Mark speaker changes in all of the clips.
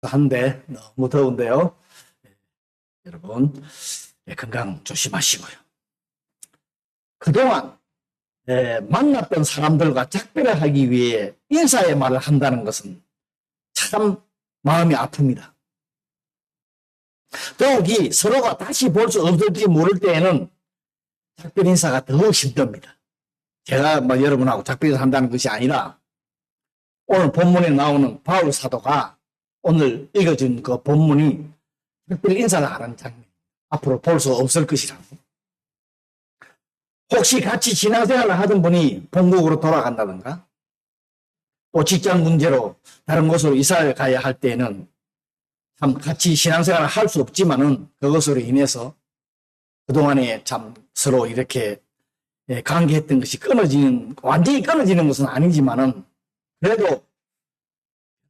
Speaker 1: 한데 너무 더운데요. 여러분 건강 조심하시고요. 그동안 만났던 사람들과 작별을 하기 위해 인사의 말을 한다는 것은 참 마음이 아픕니다. 더욱이 서로가 다시 볼 수 없을지 모를 때에는 작별 인사가 더욱 힘듭니다. 제가 여러분하고 작별 인사 한다는 것이 아니라 오늘 본문에 나오는 바울 사도가 오늘 읽어준 그 본문이 작별 인사를 하는 장면, 앞으로 볼 수 없을 것이라고. 혹시 같이 신앙생활을 하던 분이 본국으로 돌아간다든가 또 직장 문제로 다른 곳으로 이사를 가야 할 때에는 참 같이 신앙생활을 할 수 없지만은 그것으로 인해서 그동안에 참 서로 이렇게 관계했던 것이 완전히 끊어지는 것은 아니지만은 그래도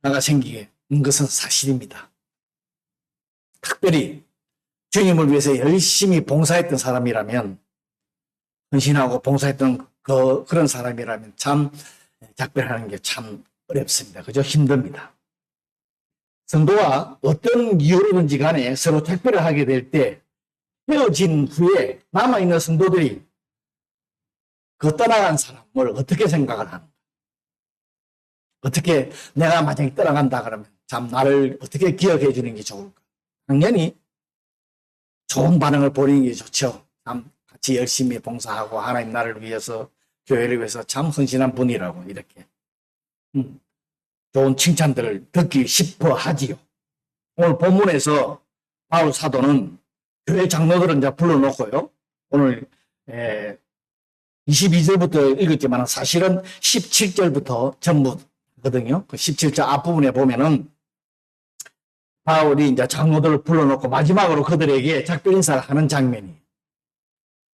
Speaker 1: 나가 생기게 된 것은 사실입니다. 특별히 주님을 위해서 열심히 봉사했던 사람이라면, 헌신하고 봉사했던 그런 사람이라면 참 작별하는 게 참 어렵습니다. 그죠? 힘듭니다. 성도와 어떤 이유로든지 간에 서로 작별을 하게 될 때 헤어진 후에 남아있는 성도들이 그 떠나간 사람을 어떻게 생각을 하는가? 어떻게 내가 만약에 떠나간다 그러면 참 나를 어떻게 기억해 주는 게 좋을까? 당연히 좋은 반응을 보이는 게 좋죠. 참 같이 열심히 봉사하고 하나님 나라를 위해서 교회를 위해서 참 헌신한 분이라고 이렇게 좋은 칭찬들을 듣기 싶어 하지요. 오늘 본문에서 바울 사도는 교회 장로들은 이제 불러놓고요. 오늘 22절부터 읽었지만 사실은 17절부터 전부거든요. 그 17절 앞부분에 보면은 바울이 이제 장로들을 불러놓고 마지막으로 그들에게 작별 인사를 하는 장면이,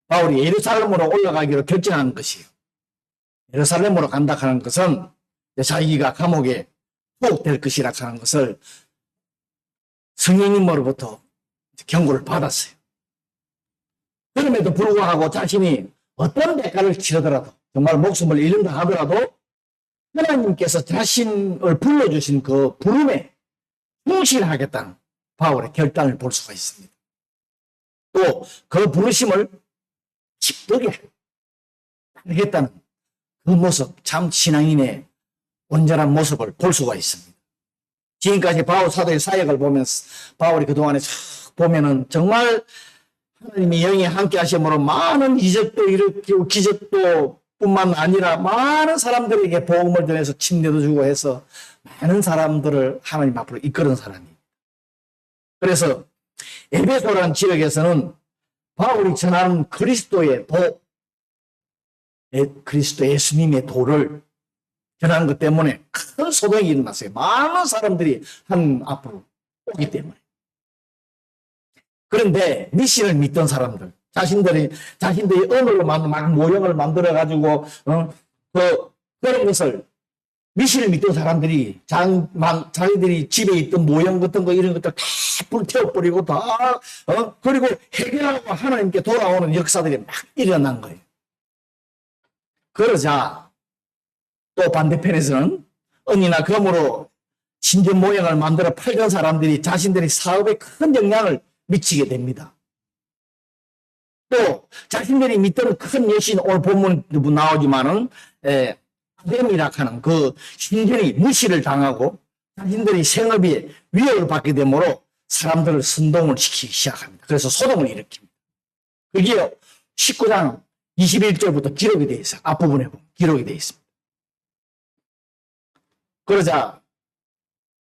Speaker 1: 바울이 예루살렘으로 올라가기로 결정한 것이에요. 예루살렘으로 간다 하는 것은 자기가 감옥에 투옥될 것이라 하는 것을 성령님으로부터 경고를 받았어요. 그럼에도 불구하고 자신이 어떤 대가를 치르더라도, 정말 목숨을 잃는다 하더라도 하나님께서 자신을 불러주신 그 부름에 충실하겠다는 바울의 결단을 볼 수가 있습니다. 또 그 부르심을 기쁘게 하겠다는 그 모습, 참 신앙인의 온전한 모습을 볼 수가 있습니다. 지금까지 바울 사도의 사역을 보면서 바울이 그동안에 쭉 보면은 정말 하나님이 영이 함께 하심으로 많은 이적도 일으키고 기적도 뿐만 아니라 많은 사람들에게 복음을 전해서 침례도 주고 해서 많은 사람들을 하나님 앞으로 이끄는 사람입니다. 그래서 에베소라는 지역에서는 바울이 전하는 그리스도의 도, 그리스도 예수님의 도를 전하는 것 때문에 큰 소동이 일어났어요. 많은 사람들이 하나님 앞으로 오기 때문에. 그런데 미신을 믿던 사람들, 자신들이 언어로 막 모형을 만들어가지고 그런 것을 미신을 믿던 사람들이 자기들이 집에 있던 모형 같은 거 이런 것들 다 불태워버리고 그리고 해결하고 하나님께 돌아오는 역사들이 막 일어난 거예요. 그러자 또 반대편에서는 은이나 금으로 신전 모형을 만들어 팔던 사람들이 자신들의 사업에 큰 영향을 미치게 됩니다. 또 자신들이 믿던 큰 여신, 오늘 본문 나오지만은 아데미라 하는 그 신전이 무시를 당하고 자신들이 생업에 위협을 받게 되므로 사람들을 선동을 시키기 시작합니다. 그래서 소동을 일으킵니다. 그게 19장 21절부터 기록이 되어 있어요. 앞부분에 보면 기록이 되어 있습니다. 그러자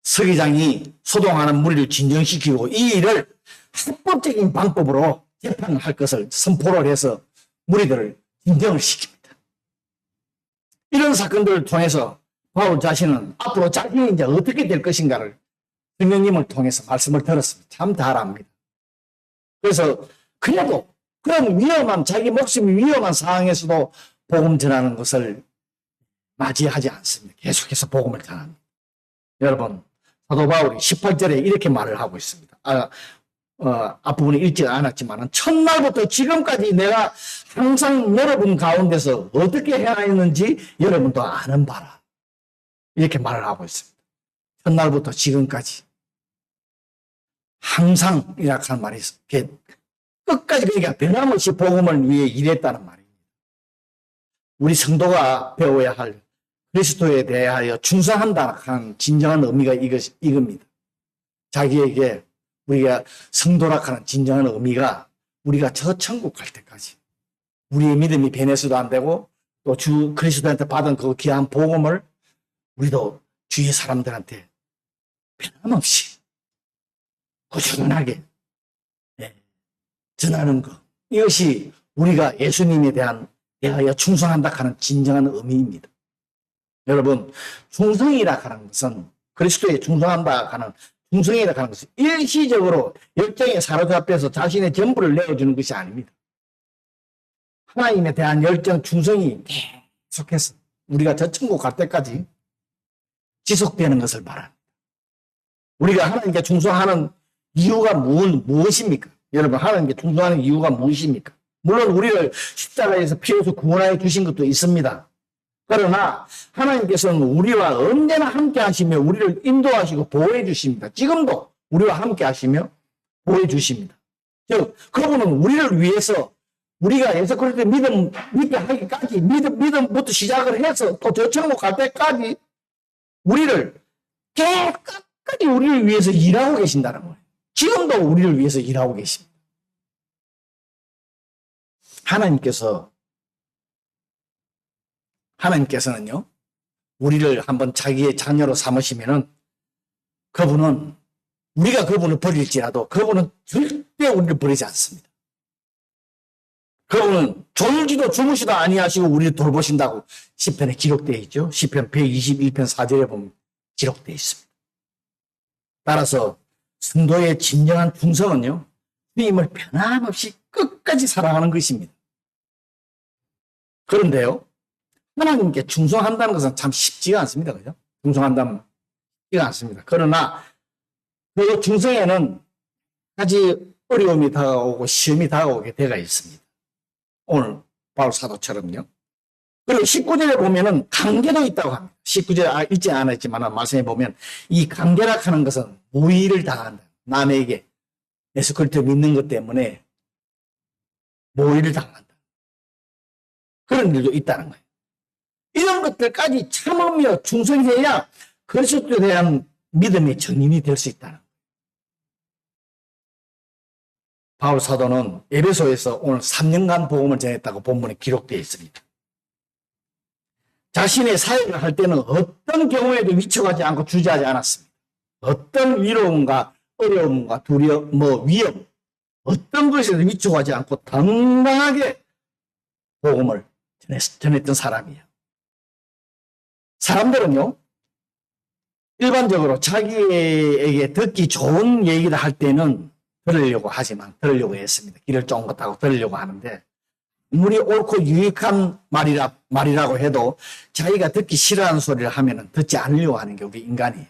Speaker 1: 서기장이 소동하는 무리를 진정시키고 이 일을 합법적인 방법으로 재판할 것을 선포를 해서 무리들을 진정을 시킵니다. 이런 사건들을 통해서 바울 자신은 앞으로 자신이 이제 어떻게 될 것인가를 성령님을 통해서 말씀을 들었습니다. 참 잘 압니다. 그래서 그래도 그런 자기 목숨이 위험한 상황에서도 복음 전하는 것을 맞이하지 않습니다. 계속해서 복음을 전합니다. 여러분, 사도 바울이 18절에 이렇게 말을 하고 있습니다. 앞부분에 읽지 않았지만 첫날부터 지금까지 내가 항상 여러분 가운데서 어떻게 행하였는지 여러분도 아는 바라. 이렇게 말을 하고 있습니다. 첫날부터 지금까지 항상이라 하는 말이 있어. 끝까지 그러니까 변함없이 복음을 위해 일했다는 말입니다. 우리 성도가 배워야 할 그리스도에 대하여 충성한다 하는 진정한 의미가 이겁니다. 자기에게 우리가 성도라 하는 진정한 의미가 우리가 저 천국 갈 때까지 우리의 믿음이 변해서도 안 되고 또 주 그리스도한테 받은 그 귀한 복음을 우리도 주위의 사람들한테 변함없이 꾸준하게 전하는 것. 이것이 우리가 예수님에 대하여 충성한다 하는 진정한 의미입니다. 여러분, 충성이라 하는 것은 그리스도에 충성한다 하는 충성이라 하는 것은 일시적으로 열정에 사로잡혀서 자신의 전부를 내어주는 것이 아닙니다. 하나님에 대한 열정, 충성이 계속해서 우리가 저 천국 갈 때까지 지속되는 것을 바랍니다. 우리가 하나님께 충성하는 이유가 무엇입니까? 여러분, 하나님께 충성하는 이유가 무엇입니까? 물론 우리를 십자가에서 피 흘려 구원하여 주신 것도 있습니다. 그러나 하나님께서는 우리와 언제나 함께 하시며 우리를 인도하시고 보호해 주십니다. 지금도 우리와 함께 하시며 보호해 주십니다. 즉, 그분은 우리를 위해서 우리가 예수 그리스도의 믿게 하기까지 믿음부터 시작을 해서 또 저 천국 갈 때까지 우리를 끝까지 우리를 위해서 일하고 계신다는 거예요. 지금도 우리를 위해서 일하고 계십니다. 하나님께서는요, 우리를 한번 자기의 자녀로 삼으시면은 그분은 우리가 그분을 버릴지라도 그분은 절대 우리를 버리지 않습니다. 그분은 졸지도 주무시도 아니하시고 우리를 돌보신다고 시편에 기록되어 있죠. 시편 121편 4절에 보면 기록되어 있습니다. 따라서 성도의 진정한 충성은요, 주님을 변함없이 끝까지 사랑하는 것입니다. 그런데요, 하나님께 충성한다는 것은 참 쉽지가 않습니다. 그죠? 충성한다면 쉽지가 않습니다. 그러나 그 충성에는 아주 어려움이 다가오고 시험이 다가오게 되어 있습니다. 오늘 바울 사도처럼요. 그리고 19절에 보면은 관계도 있다고 합니다. 19절에 읽지 않았지만 말씀해 보면 이 관계라 하는 것은 모의를 당한다. 남에게 예수 그리스도 믿는 것 때문에 모의를 당한다. 그런 일도 있다는 거예요. 이런 것들까지 참으며 충성해야 그리스도에 대한 믿음의 정인이 될 수 있다는 거예요. 바울 사도는 에베소에서 오늘 3년간 복음을 전했다고 본문에 기록되어 있습니다. 자신의 사역을 할 때는 어떤 경우에도 위축하지 않고 주저하지 않았습니다. 어떤 위로움과 어려움과 두려움, 위험, 어떤 것에도 위축하지 않고 당당하게 복음을 전했던 사람이에요. 사람들은요, 일반적으로 자기에게 듣기 좋은 얘기를 할 때는 들으려고 했습니다. 길을 쫑긋 하고 들으려고 하는데, 아무리 옳고 유익한 말이라고 해도 자기가 듣기 싫어하는 소리를 하면 듣지 않으려고 하는 게 우리 인간이에요.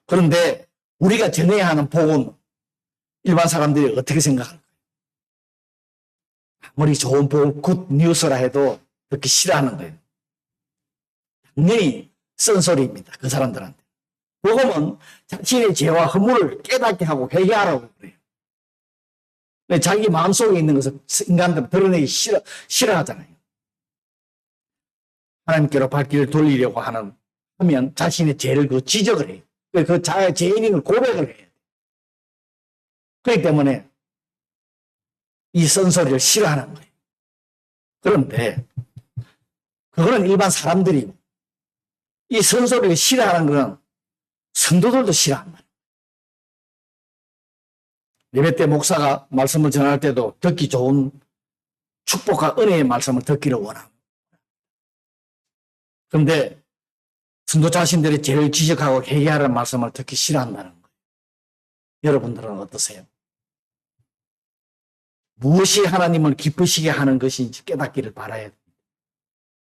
Speaker 1: 그런데 우리가 전해야 하는 복음, 일반 사람들이 어떻게 생각할까요? 아무리 좋은 복음, 굿 뉴스라 해도 듣기 싫어하는 거예요. 당연히 쓴소리입니다. 그 사람들한테. 복음은 자신의 죄와 허물을 깨닫게 하고 회개하라고 그래요. 자기 마음속에 있는 것을 인간들은 드러내기 싫어하잖아요. 하나님께로 발길을 돌리려고 하면 자신의 죄를 지적을 해요. 그 자의 죄인인 걸 고백을 해요. 그렇기 때문에 이 쓴소리를 싫어하는 거예요. 그런데 그거는 일반 사람들이고, 이 쓴소리를 싫어하는 것은 성도들도 싫어하는 거예요. 예배 때 목사가 말씀을 전할 때도 듣기 좋은 축복과 은혜의 말씀을 듣기를 원합니다. 그런데 성도 자신들이 죄를 지적하고 회개하라는 말씀을 듣기 싫어한다는 거예요. 여러분들은 어떠세요? 무엇이 하나님을 기쁘시게 하는 것인지 깨닫기를 바라야 됩니다.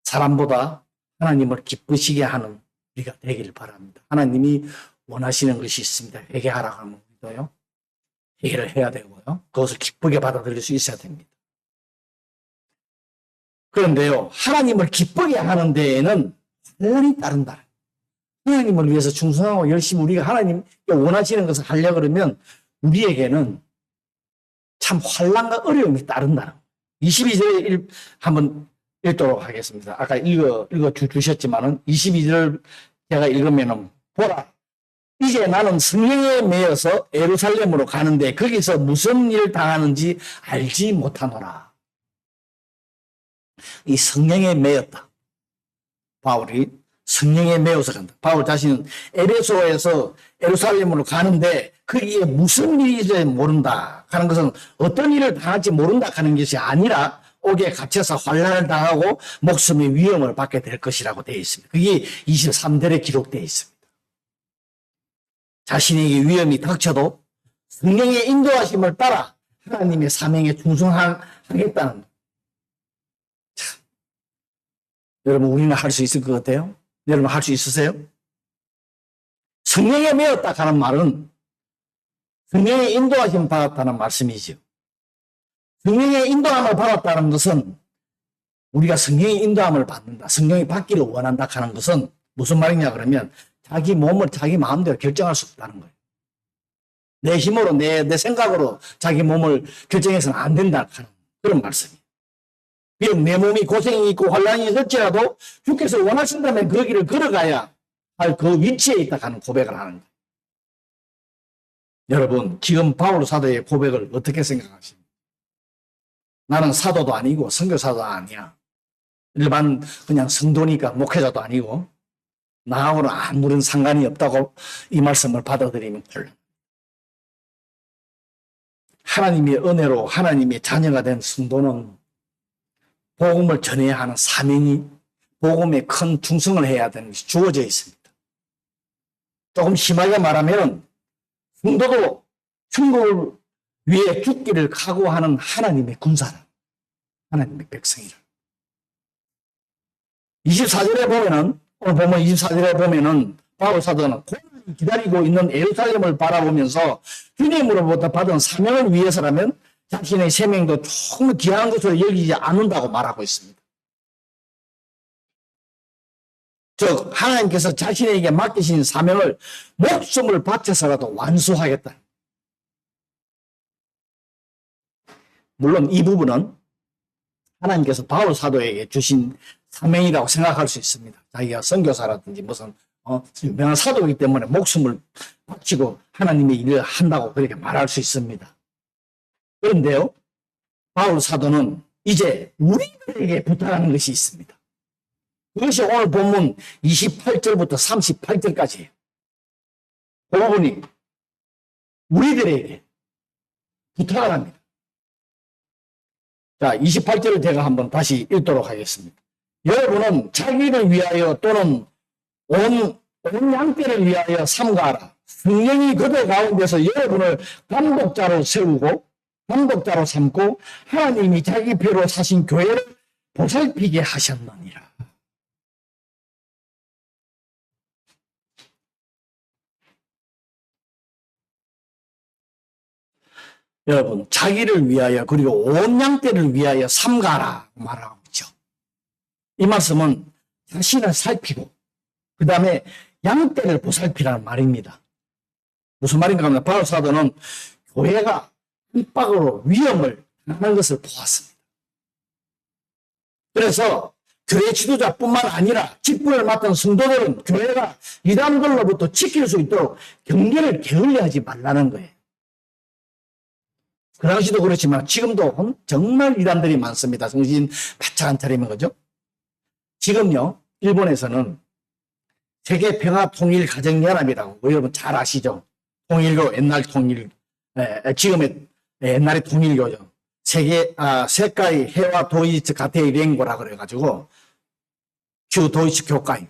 Speaker 1: 사람보다 하나님을 기쁘시게 하는 우리가 되기를 바랍니다. 하나님이 원하시는 것이 있습니다. 회개하라고 하면 우리도요, 회개를 해야 되고요, 그것을 기쁘게 받아들일 수 있어야 됩니다. 그런데요, 하나님을 기쁘게 하는 데에는 환란이 따른다. 하나님을 위해서 충성하고 열심히 우리가 하나님 원하시는 것을 하려고 그러면 우리에게는 참 환난과 어려움이 따른다는 거예요. 22절 한번 읽도록 하겠습니다. 아까 읽어 주셨지만은 22절 제가 읽으면은 보라, 이제 나는 성령에 매여서 예루살렘으로 가는데 거기서 무슨 일을 당하는지 알지 못하노라. 이 성령에 매였다. 바울이 성령에 매여서 간다. 바울 자신은 에베소에서 예루살렘으로 가는데 거기에 무슨 일이 있을지 모른다 하는 것은 어떤 일을 당할지 모른다 하는 것이 아니라 옥에 갇혀서 환난을 당하고 목숨의 위험을 받게 될 것이라고 되어 있습니다. 그게 23절에 기록되어 있습니다. 자신에게 위험이 닥쳐도 성령의 인도하심을 따라 하나님의 사명에 충성하겠다는 것. 참. 여러분, 우리는 할 수 있을 것 같아요? 여러분, 할 수 있으세요? 성령에 매였다 하는 말은 성령의 인도하심을 받았다는 말씀이죠. 성령의 인도함을 받았다는 것은 우리가 성령의 인도함을 받는다, 성령이 받기를 원한다 하는 것은 무슨 말이냐 그러면 자기 몸을 자기 마음대로 결정할 수 없다는 거예요. 내 힘으로 내 생각으로 자기 몸을 결정해서는 안 된다 하는 그런 말씀이에요. 비록 내 몸이 고생이 있고 환난이 있을지라도 주께서 원하신다면 그 길을 걸어가야 할 그 위치에 있다 하는 고백을 하는 거예요. 여러분, 지금 바울 사도의 고백을 어떻게 생각하십니까? 나는 사도도 아니고 선교사도 아니야. 일반 그냥 성도니까 목회자도 아니고 나하고는 아무런 상관이 없다고 이 말씀을 받아들이면 곤란. 하나님의 은혜로 하나님의 자녀가 된 성도는 복음을 전해야 하는 사명이, 복음에 큰 충성을 해야 되는 것이 주어져 있습니다. 조금 심하게 말하면 성도도 천국을 위해 죽기를 각오하는 하나님의 군사라, 하나님의 백성이라. 24절에 보면은, 오늘 보면 24절에 보면은 바울 사도는 고난을 기다리고 있는 예루살렘을 바라보면서 주님으로부터 받은 사명을 위해서라면 자신의 생명도 조금 귀한 것으로 여기지 않는다고 말하고 있습니다. 즉 하나님께서 자신에게 맡기신 사명을 목숨을 바쳐서라도 완수하겠다. 물론 이 부분은 하나님께서 바울 사도에게 주신 사명이라고 생각할 수 있습니다. 자기가 선교사라든지 무슨 유명한 사도이기 때문에 목숨을 바치고 하나님의 일을 한다고 그렇게 말할 수 있습니다. 그런데요, 바울 사도는 이제 우리들에게 부탁하는 것이 있습니다. 그것이 오늘 본문 28절부터 38절까지예요. 그 부분이 우리들에게 부탁을 합니다. 자, 28절을 제가 한번 다시 읽도록 하겠습니다. 여러분은 자기를 위하여 또는 온 양떼를 위하여 삼가하라. 성령이 그들 가운데서 여러분을 감독자로 세우고 감독자로 삼고 하나님이 자기 배로 사신 교회를 보살피게 하셨느니라. 여러분, 자기를 위하여 그리고 온 양떼를 위하여 삼가라 말하고 있죠. 이 말씀은 자신을 살피고 그 다음에 양떼를 보살피라는 말입니다. 무슨 말인가 하면 바울 사도는 교회가 핍박으로 위험을 당하는 것을 보았습니다. 그래서 교회 지도자뿐만 아니라 직분을 맡은 성도들은 교회가 이단들로부터 지킬 수 있도록 경계를 게을리하지 말라는 거예요. 그 당시도 그렇지만 지금도 정말 이단들이 많습니다. 정신 바짝 안 차리면 그죠? 지금요, 일본에서는 세계평화통일가정연합이라고 여러분 잘 아시죠? 통일교, 옛날 통일, 지금의 옛날의 통일교죠. 세계의 해와 도이치 가테이 랭고라 그래가지고 규 도이치 교会.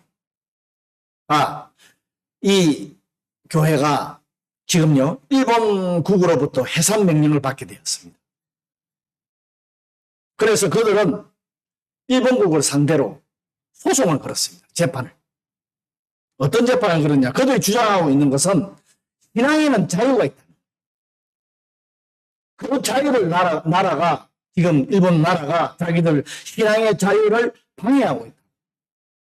Speaker 1: 이 교회가 지금요, 일본국으로부터 해산 명령을 받게 되었습니다. 그래서 그들은 일본국을 상대로 소송을 걸었습니다. 재판을. 어떤 재판을 걸었냐? 그들이 주장하고 있는 것은 신앙에는 자유가 있다. 그 자유를 나라가, 지금 일본 나라가 자기들 신앙의 자유를 방해하고 있다.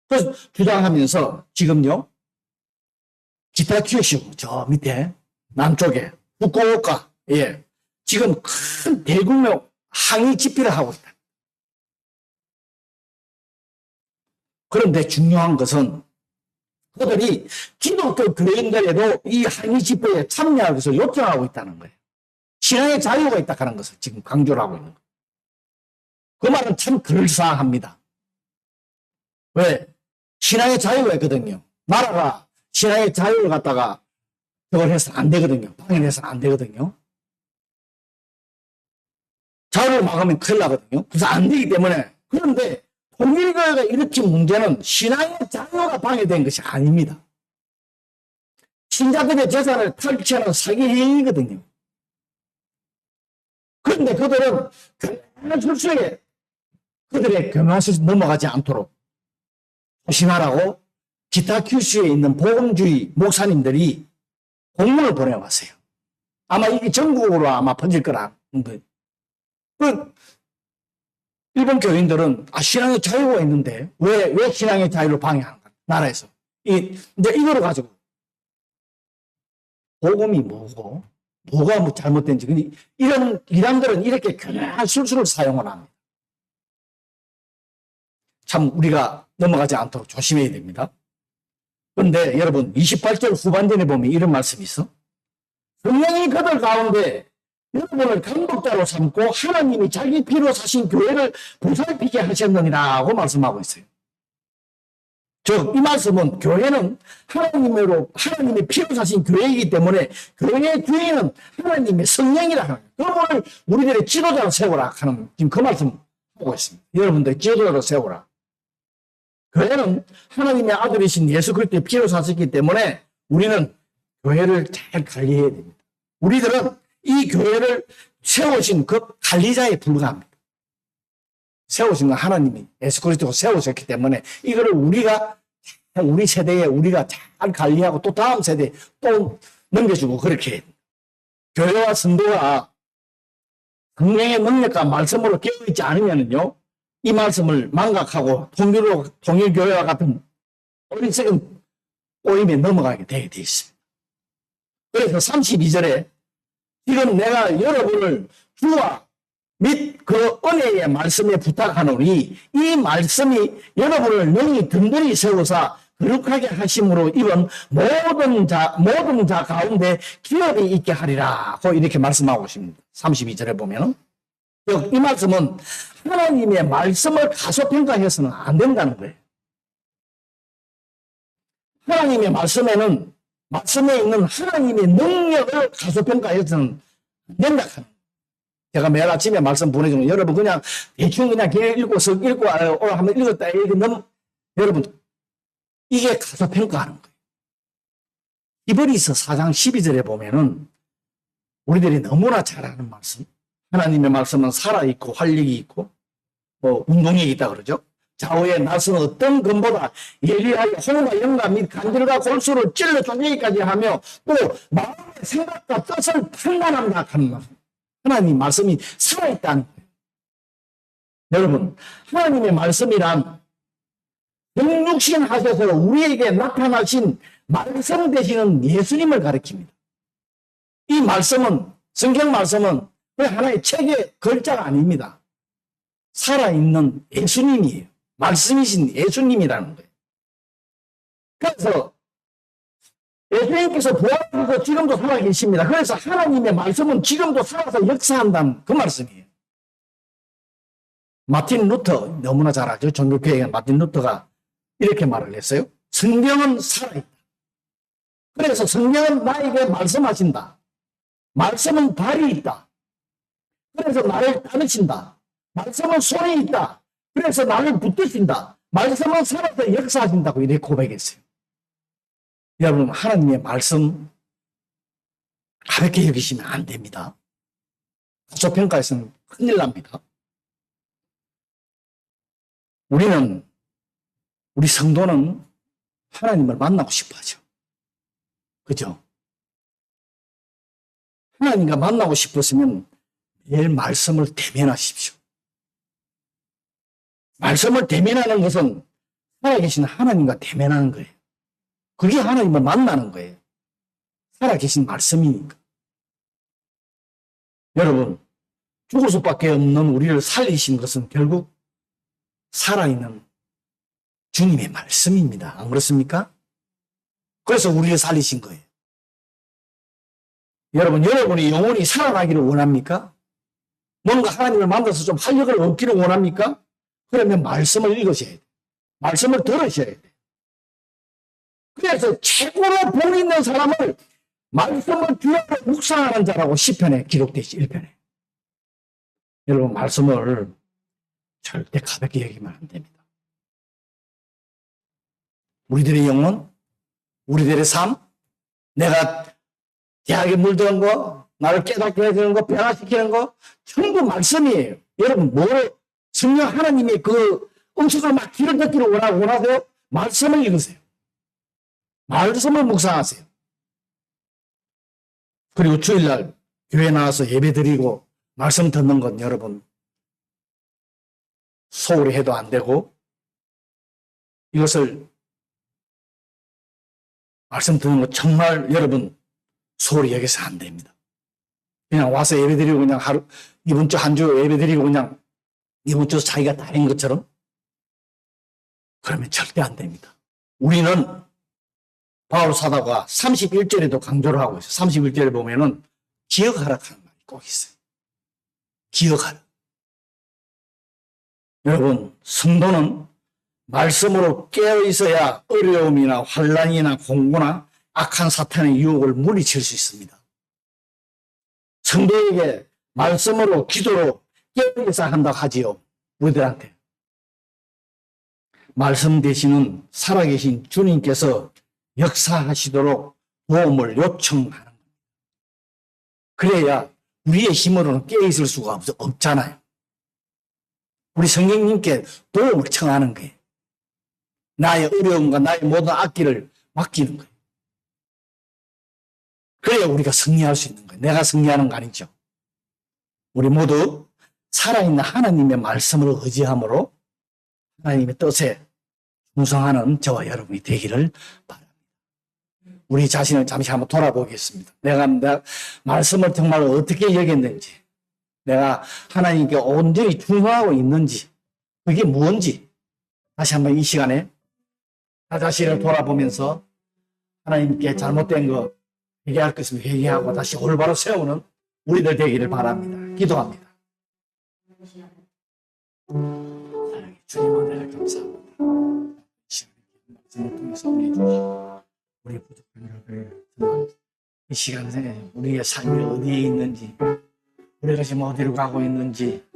Speaker 1: 그래서 주장하면서 지금요, 기타 큐슈, 저 밑에, 남쪽에, 후쿠오카, 예. 지금 큰 대규모 항의 집회를 하고 있다. 그런데 중요한 것은 그들이 기독교 교인들에도 이 항의 집회에 참여하기 위해서 요청하고 있다는 거예요. 신앙의 자유가 있다 하는 것을 지금 강조를 하고 있는 거예요. 그 말은 참 그럴싸합니다. 왜? 신앙의 자유가 있거든요. 나라가 신앙의 자유를 갖다가 저걸 해서는 안 되거든요. 방해해서는 안 되거든요. 자유를 막으면 큰일 나거든요. 그래서 안 되기 때문에. 그런데 통일교회가 일으킨 문제는 신앙의 자유가 방해된 것이 아닙니다. 신자들의 재산을 탈취하는 사기 행위거든요. 그런데 그들은 교만한 술수에 그들의 교만한 술수에 넘어가지 않도록 조심하라고 기타 큐슈에 있는 복음주의 목사님들이 공문을 보내왔어요. 아마 이게 전국으로 아마 퍼질 거라는 거예요. 일본 교인들은 신앙의 자유가 있는데 왜 신앙의 자유를 방해하는가? 나라에서. 이제 이거를 가지고 복음이 뭐고 뭐가 뭐 잘못된지 이런 이단들은 이렇게 교묘한 술수를 사용을 합니다. 참 우리가 넘어가지 않도록 조심해야 됩니다. 그런데 여러분 28절 후반전에 보면 이런 말씀이 있어. 성령이 그들 가운데 여러분을 감독자로 삼고 하나님이 자기 피로 사신 교회를 보살피게 하셨느니라고 말씀하고 있어요. 즉, 이 말씀은 교회는 하나님의 피로 사신 교회이기 때문에 교회의 주인은 하나님의 성령이라 하는 거예요. 그분을 우리들의 지도자로 세우라 하는 지금 그 말씀 하고 있습니다. 여러분들 지도자로 세우라. 교회는 하나님의 아들이신 예수 그리스도의 피로 사셨기 때문에 우리는 교회를 잘 관리해야 됩니다. 우리들은 이 교회를 세우신 그 관리자에 불과합니다. 세우신 건 하나님이 예수 그리스도가 세우셨기 때문에 이거를 우리 세대에 우리가 잘 관리하고 또 다음 세대에 또 넘겨주고 그렇게 해야 됩니다. 교회와 성도가 성령의 능력과 말씀으로 깨어있지 않으면요 이 말씀을 망각하고 통일교회와 같은 어리석은 꼬임에 넘어가게 되어 있습니다. 그래서 32절에 지금 내가 여러분을 주와 및 그 은혜의 말씀에 부탁하노니 이 말씀이 여러분을 능히 든든히 세우사 거룩하게 하심으로 입은 모든 자 가운데 기업이 있게 하리라고 이렇게 말씀하고 있습니다. 32절에 보면 이 말씀은 하나님의 말씀을 가소평가해서는 안 된다는 거예요. 하나님의 말씀에 있는 하나님의 능력을 가소평가해서는 안 된다 하는 거예요. 제가 매일 아침에 말씀 보내주면 여러분 그냥 대충 그냥 읽고 오늘 한번 읽었다 여러분 이게 가소평가하는 거예요. 히브리서 4장 12절에 보면은 우리들이 너무나 잘 아는 말씀 하나님의 말씀은 살아있고 활력이 있고 운동력이 있다 그러죠. 좌우의 낫은 어떤 검보다 예리하게 홍과 영감 및 간질과 골수를 찔러 쪼개기까지 하며 또 마음의 생각과 뜻을 판단한다 하는 말씀. 하나님 말씀이 살아있다는 거예요. 여러분 하나님의 말씀이란 영육신 하셔서 우리에게 나타나신 말씀 되시는 예수님을 가리킵니다. 이 말씀은 성경 말씀은 하나의 책의 글자가 아닙니다. 살아있는 예수님이에요. 말씀이신 예수님이라는 거예요. 그래서 예수님께서 부활하셔서 지금도 살아계십니다. 그래서 하나님의 말씀은 지금도 살아서 역사한다는 그 말씀이에요. 마틴 루터 너무나 잘 알죠. 종교개혁의 마틴 루터가 이렇게 말을 했어요. 성경은 살아있다. 그래서 성경은 나에게 말씀하신다. 말씀은 발이 있다. 그래서 나를 따르신다. 말씀은 손이 있다. 그래서 나를 붙드신다. 말씀은 살아서 역사하신다고 이렇게 고백했어요. 여러분 하나님의 말씀 가볍게 여기시면 안 됩니다. 가소평가에서는 큰일 납니다. 우리 성도는 하나님을 만나고 싶어 하죠. 그죠? 하나님과 만나고 싶었으면 매일 말씀을 대면하십시오. 말씀을 대면하는 것은 살아계신 하나님과 대면하는 거예요. 그게 하나님을 만나는 거예요. 살아계신 말씀이니까. 여러분, 죽을 수밖에 없는 우리를 살리신 것은 결국 살아있는 주님의 말씀입니다. 안 그렇습니까? 그래서 우리를 살리신 거예요. 여러분, 여러분이 영혼이 살아나기를 원합니까? 뭔가 하나님을 만나서 좀 활력을 얻기를 원합니까? 그러면 말씀을 읽으셔야 돼요. 말씀을 들으셔야 돼요. 그래서 최고로 복 있는 사람을 말씀을 주야로 묵상하는 자라고 시편에 기록되어 있죠. 1편에. 여러분, 말씀을 절대 가볍게 여기면 안 됩니다. 우리들의 영혼, 우리들의 삶, 내가 대학에 물드는 거, 나를 깨닫게 해주는 거, 변화시키는 거, 전부 말씀이에요. 여러분, 성령 하나님의 그 음식을 막 길을 듣기를 원하세요? 말씀을 읽으세요. 말씀을 묵상하세요. 그리고 주일날 교회 나와서 예배 드리고 말씀 듣는 건 여러분 소홀히 해도 안 되고, 이것을 말씀 듣는 거 정말 여러분 소홀히 여기서 안 됩니다. 그냥 와서 예배 드리고 그냥 이번 주 한 주 예배 드리고 그냥 이번 주 자기가 다 한 것처럼, 그러면 절대 안 됩니다. 우리는 바울 사도가 31절에도 강조를 하고 있어요. 31절에 보면은 기억하라 하는 말이 꼭 있어요. 기억하라. 여러분, 성도는 말씀으로 깨어 있어야 어려움이나 환난이나 공고나 악한 사탄의 유혹을 물리칠 수 있습니다. 성도에게 말씀으로 기도로 깨어 있어야 한다고 하지요. 우리들한테. 말씀 되시는 살아계신 주님께서 역사하시도록 도움을 요청하는 겁니다. 그래야 우리의 힘으로는 깨어있을 수가 없잖아요. 우리 성령님께 도움을 청하는 거예요. 나의 어려움과 나의 모든 악기를 맡기는 거예요. 그래야 우리가 승리할 수 있는 거예요. 내가 승리하는 거 아니죠. 우리 모두 살아있는 하나님의 말씀을 의지함으로 하나님의 뜻에 충성하는 저와 여러분이 되기를 바랍니다. 우리 자신을 잠시 한번 돌아보겠습니다. 내가 말씀을 정말 어떻게 여겼는지, 내가 하나님께 온전히 충성하고 있는지, 그게 뭔지 다시 한번 이 시간에 나 자신을 돌아보면서 하나님께 잘못된 거, 회개할 것을 회개하고 다시 올바로 세우는 우리들 되기를 바랍니다. 기도합니다. 주님 은혜를 감사합니다. 말씀을 통해서 우리 주시고 우리 부족한 것을 이 시간에 우리의 삶이 어디에 있는지, 우리가 지금 어디로 가고 있는지,